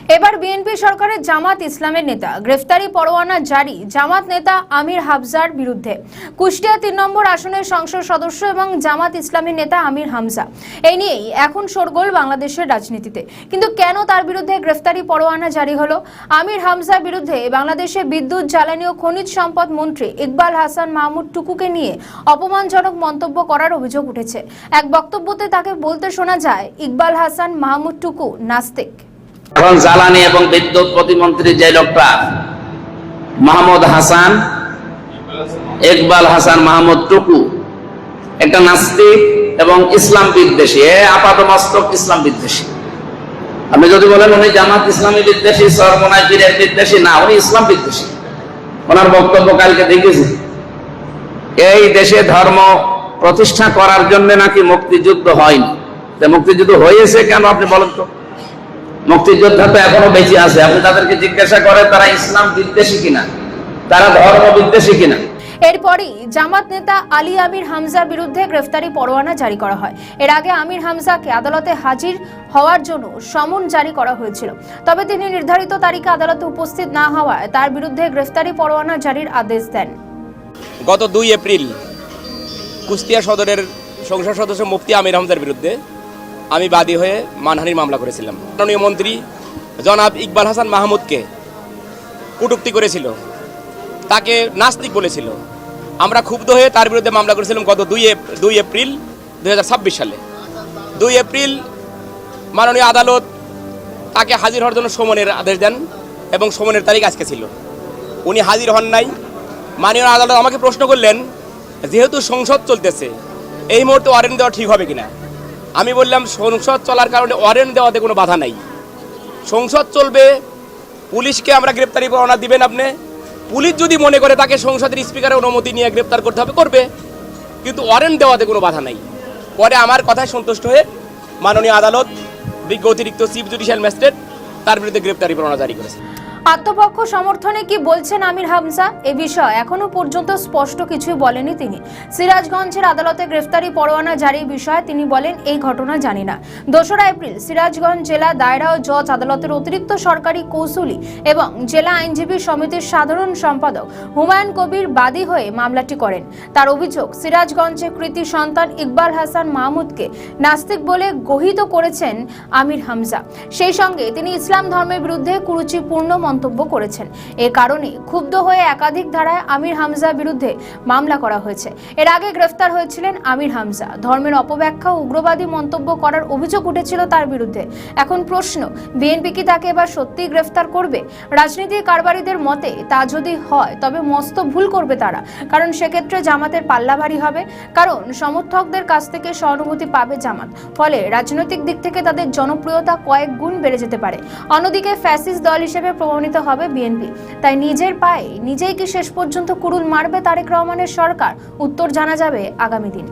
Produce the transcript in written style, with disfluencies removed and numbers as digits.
এবার বিএনপি সরকারের জামাত ইসলামের নেতা গ্রেফতারি পরোয়ানা জারি জামাত নেতা আমির হামজার বিরুদ্ধে। কুষ্টিয়া ৩ নম্বর আসনের সংসদ সদস্য এবং জামাত ইসলামের নেতা আমির হামজা, এই নিয়েই এখন শোরগোল বাংলাদেশের রাজনীতিতে। কিন্তু কেন তার বিরুদ্ধে গ্রেফতারি পরোয়ানা জারি হলো? আমির হামজার বিরুদ্ধে বাংলাদেশে বিদ্যুৎ, জ্বালানি ও খনিজ সম্পদ মন্ত্রী ইকবাল হাসান মাহমুদ টুকুকে নিয়ে অপমানজনক মন্তব্য করার অভিযোগ উঠেছে। এক বক্তব্যতে তাকে বলতে শোনা যায়, ইকবাল হাসান মাহমুদ টুকু নাস্তিক। এখন জ্বালানি এবং বিদ্যুৎ প্রতিমন্ত্রী যে লোকটা মাহমুদ হাসান, ইকবাল হাসান মাহমুদ টুকু, একটা নাস্তিক এবং ইসলাম বিদ্বেষী, আপাতমস্তক ইসলাম বিদ্বেষী। আপনি যদি বলেন উনি জামাত ইসলামী বিদ্বেষী, সরমনায় পীরের বিদ্বেষী, না, উনি ইসলাম বিদ্বেষী। ওনার বক্তব্য কালকে দেখেছি, এই দেশে ধর্ম প্রতিষ্ঠা করার জন্য নাকি মুক্তিযুদ্ধ হয়নি। মুক্তিযুদ্ধ হয়েছে কেন আপনি বলেন তো? মুক্তিযোদ্ধা তো এখনো বেঁচে আছে। আপনি তাদেরকে জিজ্ঞাসা করেন তারা ইসলাম বিদ্বেষী কিনা, তারা ধর্ম বিদ্বেষী কিনা। এরপরই জামাত নেতা আলী আমির হামজার বিরুদ্ধে গ্রেফতারি পরোয়ানা জারি করা হয়। এর আগে আমির হামজাকে আদালতে হাজির হওয়ার জন্য সমন জারি করা হয়েছিল, তবে তিনি নির্ধারিত তারিখে আদালতে উপস্থিত না হওয়ায় তার বিরুদ্ধে গ্রেফতারি পরোয়ানা জারির আদেশ দেন। গত 2 এপ্রিল কুষ্টিয়া সদরের সংসদ সদস্য মুফতি আমির হামজার বিরুদ্ধে আমি বাদী হয়ে মানহানির মামলা করেছিলাম। মাননীয় মন্ত্রী জনাব ইকবাল হাসান মাহমুদকে কটূক্তি করেছিল, তাকে নাস্তিক বলেছিল। আমরা ক্ষুব্ধ হয়ে তার বিরুদ্ধে মামলা করেছিলাম গত 2 এপ্রিল 2026 সালে। 2 এপ্রিল মাননীয় আদালত তাকে হাজির হওয়ার জন্য সমনের আদেশ দেন এবং সমনের তারিখ আজকে ছিল। উনি হাজির হন নাই। মাননীয় আদালত আমাকে প্রশ্ন করলেন, যেহেতু সংসদ চলতেছে এই মুহূর্তে ওয়ারেন্ট দেওয়া ঠিক হবে কিনা। আমি বললাম, সংসদ চলার কারণে ওয়ারেন্ট দেওয়াতে কোনো বাধা নাই। সংসদ চলবে, পুলিশকে আমরা গ্রেপ্তারি পরোয়ানা দিবেন আপনি। পুলিশ যদি মনে করে তাকে সংসদের স্পিকারের অনুমতি নিয়ে গ্রেপ্তার করতে হবে, করবে, কিন্তু ওয়ারেন্ট দেওয়াতে কোনো বাধা নাই। পরে আমার কথায় সন্তুষ্ট হয়ে মাননীয় আদালত বিজ্ঞ অতিরিক্ত চিফ জুডিশিয়াল ম্যাজিস্ট্রেট তার বিরুদ্ধে গ্রেপ্তারি পরোয়ানা জারি করেছে। আত্মপক্ষ সমর্থনে কি বলছেন আমির হামজা, এ বিষয়ে এখনো পর্যন্ত স্পষ্ট কিছুই বলেনি তিনি। সিরাজগঞ্জের আদালতে গ্রেফতারি পরোয়ানা জারির বিষয়ে তিনি বলেন, এই ঘটনা জানি না। 2রা এপ্রিল সিরাজগঞ্জ জেলা দায়রা ও জজ আদালতের অতিরিক্ত সরকারি কৌঁসুলি এবং জেলা আইনজীবী সমিতির সাধারণ সম্পাদক হুমায়ুন কবির বাদী হয়ে মামলাটি করেন। তার অভিযোগ, সিরাজগঞ্জে কৃতি সন্তান ইকবাল হাসান মাহমুদকে নাস্তিক বলে গহিত করেছেন আমির হামজা। সেই সঙ্গে তিনি ইসলাম ধর্মের বিরুদ্ধে কুরুচিপূর্ণ মন্তব্য করেছেন। এ কারণে ক্ষুব্ধ হয়ে একাধিক ধারায় আমির হামজার বিরুদ্ধে মামলা করা হয়েছে। এর আগে গ্রেফতার হয়েছিলেন আমির হামজা। ধর্মের অপব্যাখ্যা ও উগ্রবাদী মন্তব্য করার অভিযোগ উঠেছিল তার বিরুদ্ধে। এখন প্রশ্ন, বিএনপি কি তাকে এবার সত্যিই গ্রেফতার করবে? রাজনীতির কারবারিদের মতে তা যদি হয় তবে মস্ত ভুল করবে তারা, কারণ সেক্ষেত্রে জামাতের পাল্লা ভারী হবে। কারণ সমর্থকদের কাছ থেকে সহানুভূতি পাবে জামাত, ফলে রাজনৈতিক দিক থেকে তাদের জনপ্রিয়তা কয়েক গুণ বেড়ে যেতে পারে। অন্যদিকে ফ্যাসিস্ট দল হিসেবে প্রমাণিত হবে বিএনপি। তাই নিজের পায়ে নিজেই কি শেষ পর্যন্ত কুড়ুল মারবে তারেক রহমানের সরকার? উত্তর জানা যাবে আগামী দিন।